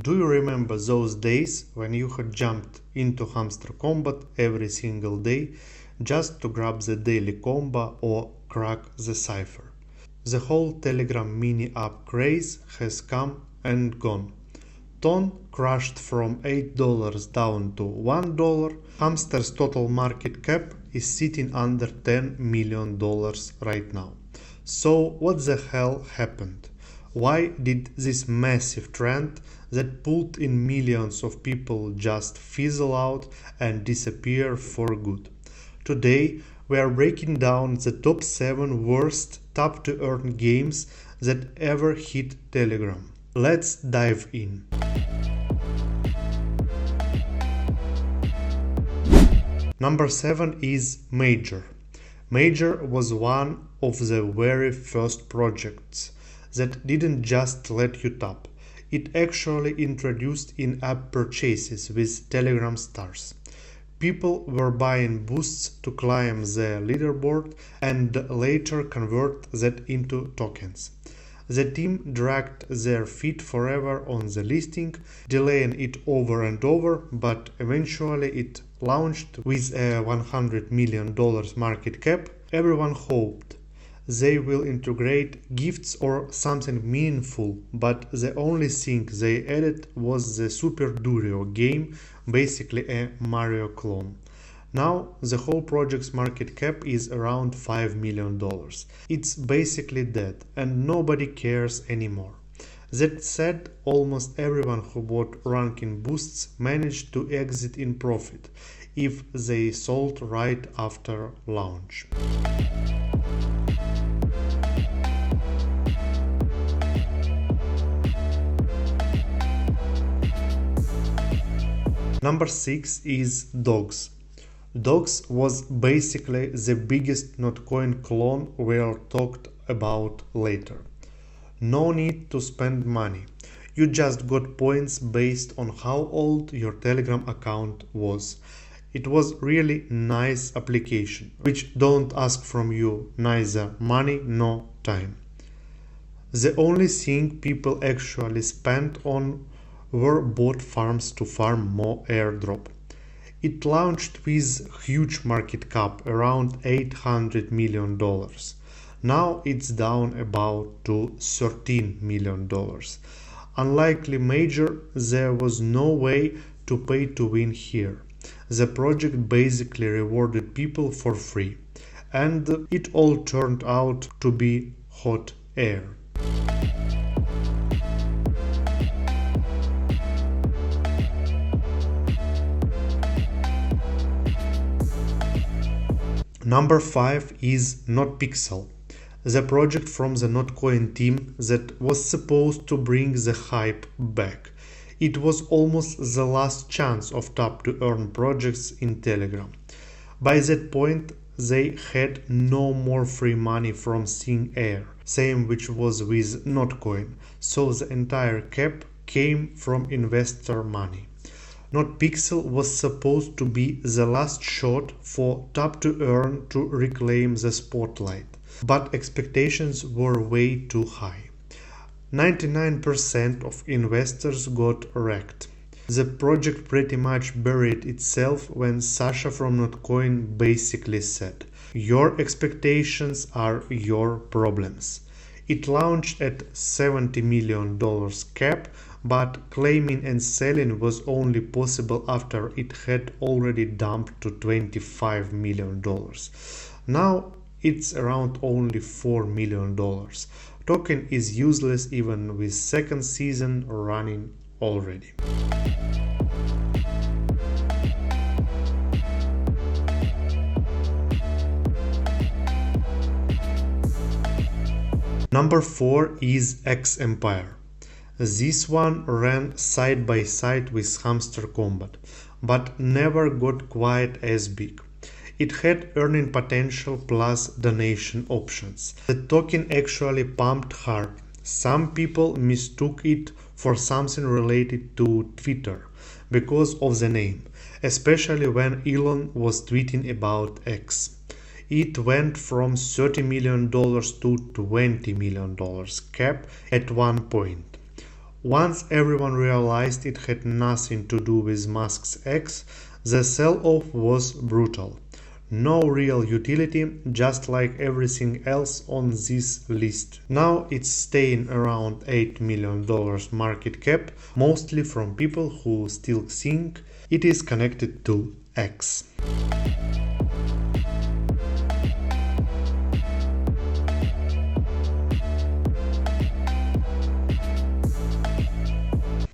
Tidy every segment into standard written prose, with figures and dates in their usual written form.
Do you remember those days when you had jumped into Hamster Combat every single day just to grab the daily combo or crack the cipher? The whole Telegram mini app craze has come and gone. Ton crashed from $8 down to $1. Hamster's total market cap is sitting under $10 million right now. So what the hell happened? Why did this massive trend that pulled in millions of people just fizzle out and disappear for good? Today we are breaking down the top 7 worst tap to earn games that ever hit Telegram. Let's dive in. Number 7 is Major. Major was one of the very first projects that didn't just let you tap. It actually introduced in-app purchases with Telegram stars. People were buying boosts to climb the leaderboard and later convert that into tokens. The team dragged their feet forever on the listing, delaying it over and over, but eventually it launched with a $100 million market cap. Everyone hoped they will integrate gifts or something meaningful, but the only thing they added was the Super Durio game, basically a Mario clone. Now the whole project's market cap is around $5 million. It's basically dead and nobody cares anymore. That said, almost everyone who bought ranking boosts managed to exit in profit if they sold right after launch. Number 6 is Dogs. Dogs was basically the biggest Notcoin clone we'll talk about later. No need to spend money. You just got points based on how old your Telegram account was. It was really nice application, which don't ask from you neither money nor time. The only thing people actually spent on were bot farms to farm more airdrop. It launched with huge market cap around $800 million. Now it's down about to $13 million. Unlikely Major, there was no way to pay to win here. The project basically rewarded people for free, and it all turned out to be hot air. Number 5 is NotPixel, the project from the Notcoin team that was supposed to bring the hype back. It was almost the last chance of tap-to-earn projects in Telegram. By that point, they had no more free money from thin air, same which was with Notcoin, so the entire cap came from investor money. NotPixel was supposed to be the last shot for tap-to-earn to reclaim the spotlight, but expectations were way too high. 99% of investors got wrecked. The project pretty much buried itself when Sasha from Notcoin basically said, "Your expectations are your problems." It launched at $70 million cap, but claiming and selling was only possible after it had already dumped to $25 million. Now it's around only $4 million. Token is useless even with second season running already. Number 4 is X Empire. This one ran side by side with Hamster Combat, but never got quite as big. It had earning potential plus donation options. The token actually pumped hard. Some people mistook it for something related to Twitter because of the name, especially when Elon was tweeting about X. It went from $30 million to $20 million cap at one point. Once everyone realized it had nothing to do with Musk's X, the sell-off was brutal. No real utility, just like everything else on this list. Now it's staying around $8 million market cap, mostly from people who still think it is connected to X.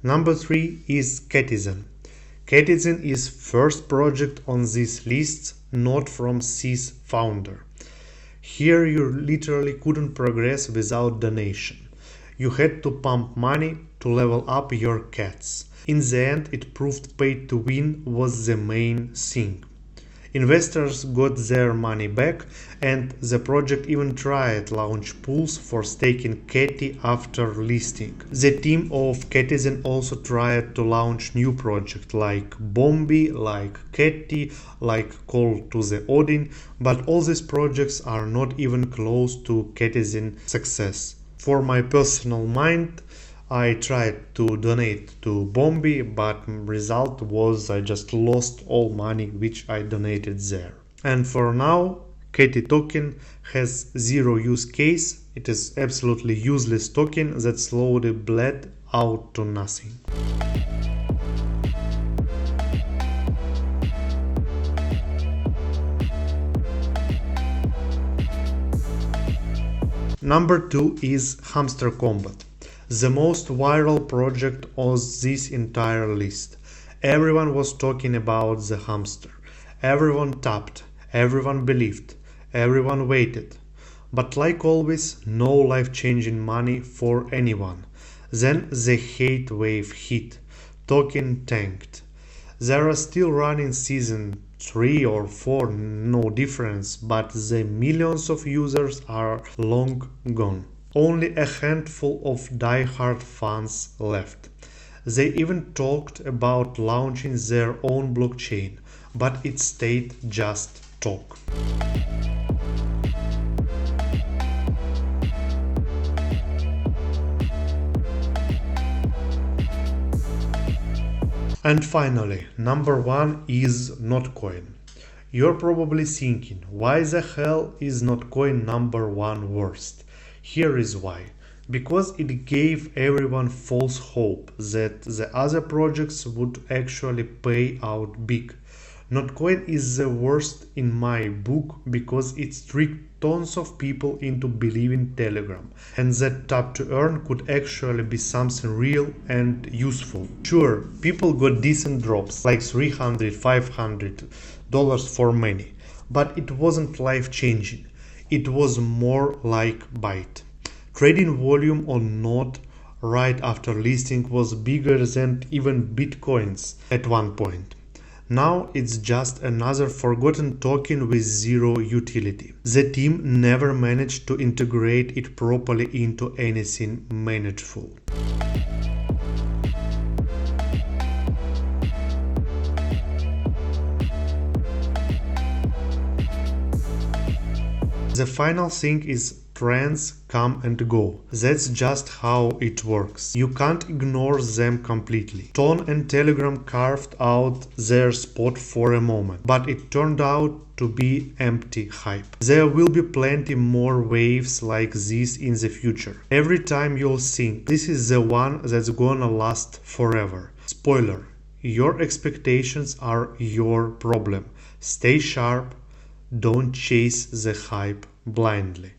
Number 3 is Catizen. Catizen is first project on this list, not from C's founder. Here you literally couldn't progress without donation. You had to pump money to level up your cats. In the end, it proved pay to win was the main thing. Investors got their money back, and the project even tried launch pools for staking Cati after listing. The team of Catizen also tried to launch new projects like Bombi, like Cati, like Call to the Odin, but all these projects are not even close to Catizen success. For my personal mind, I tried to donate to Bombi, but result was I just lost all money which I donated there. And for now, Cati token has zero use case. It is absolutely useless token that slowly bled out to nothing. Number 2 is Hamster Combat. The most viral project on this entire list. Everyone was talking about the hamster. Everyone tapped, everyone believed, everyone waited. But like always, no life-changing money for anyone. Then the hate wave hit. Token tanked. There are still running season 3 or 4, no difference, but the millions of users are long gone. Only a handful of die-hard fans left. They even talked about launching their own blockchain, but it stayed just talk. And finally, number 1 is Notcoin. You're probably thinking, why the hell is Notcoin number 1 worst? Here is why. Because it gave everyone false hope that the other projects would actually pay out big. Notcoin is the worst in my book because it tricked tons of people into believing Telegram, and that tap to earn could actually be something real and useful. Sure, people got decent drops like $300, $500 for many, but it wasn't life-changing. It was more like Byte. Trading volume on Node right after listing was bigger than even Bitcoins at one point. Now it's just another forgotten token with zero utility. The team never managed to integrate it properly into anything meaningful. The final thing is trends come and go. That's just how it works. You can't ignore them completely. Ton and Telegram carved out their spot for a moment, but it turned out to be empty hype. There will be plenty more waves like this in the future. Every time you'll think this is the one that's gonna last forever. Spoiler, your expectations are your problem. Stay sharp, don't chase the hype blindly.